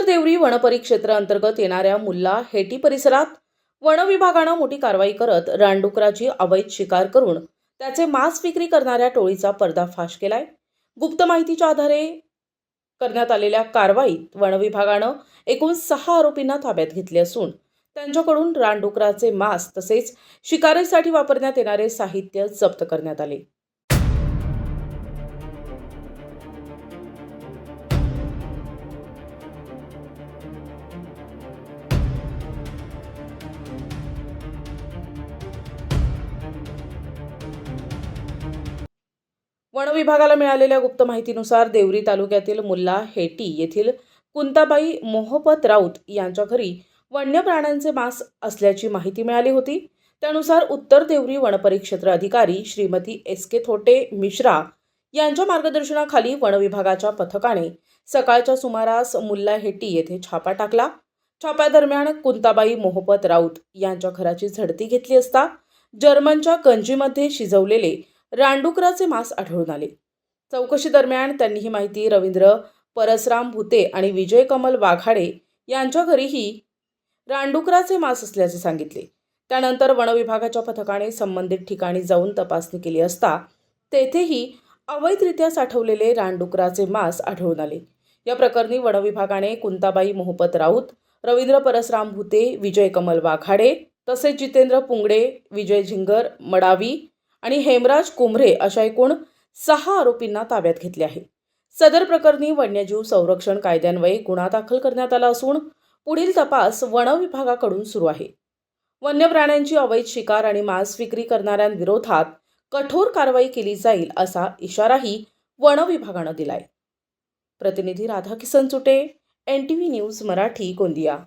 देवरी वनपरिक्षेत्र अंतर्गत येणाऱ्या मुल्ला हेटी परिसरात वन विभागानं मोठी कारवाई करत रानडुकराची अवैध शिकार करून त्याचे मांस विक्री करणाऱ्या टोळीचा पर्दाफाश केलाय। गुप्त माहितीच्या आधारे करण्यात आलेल्या कारवाईत वन विभागानं एकूण 6 आरोपींना ताब्यात घेतले असून त्यांच्याकडून रानडुकराचे मांस तसेच शिकारीसाठी वापरण्यात येणारे साहित्य जप्त करण्यात आले। वन विभागाला मिळालेल्या गुप्त माहितीनुसार देवरी तालुक्यातील मुल्ला हेटी येथील कुंताबाई मोहपत राऊत यांच्या घरी वन्य प्राण्यांचे मांस असल्याची माहिती मिळाली होती। त्यानुसार उत्तर देवरी वनपरिक्षेत्र अधिकारी श्रीमती एस.के. थोटे मिश्रा यांच्या मार्गदर्शनाखाली वन विभागाच्या पथकाने सकाळच्या सुमारास मुल्ला हेटी येथे छापा टाकला। छाप्यादरम्यान कुंताबाई मोहपत राऊत यांच्या घराची झडती घेतली असता जर्मनच्या गंजीमध्ये शिजवलेले रानडुकराचे मांस आढळून आले। चौकशी दरम्यान त्यांनी ही माहिती रवींद्र परसराम भुते आणि विजय कमल वाघाडे यांच्या घरीही रानडुकराचे मांस असल्याचे सांगितले। त्यानंतर वन विभागाच्या पथकाने संबंधित ठिकाणी जाऊन तपासणी केली असता तेथेही अवैधरित्या साठवलेले रानडुकराचे मांस आढळून आले। या प्रकरणी वन विभागाने कुंताबाई मोहपत राऊत, रवींद्र परसराम भुते, विजय कमल वाघाडे तसेच जितेंद्र पुंगडे, विजय झिंगर मडावी आणि हेमराज कुंभरे अशा एकूण 6 आरोपींना ताब्यात घेतले आहे। सदर प्रकरणी वन्यजीव संरक्षण कायद्यान्वये गुन्हा दाखल करण्यात आला असून पुढील तपास वन विभागाकडून सुरू आहे। वन्य प्राण्यांची अवैध शिकार आणि मांस विक्री करणाऱ्यांविरोधात कठोर कारवाई केली जाईल असा इशाराही वन विभागानं दिलाय। प्रतिनिधी राधाकिसन चुटे, NTV न्यूज मराठी, गोंदिया।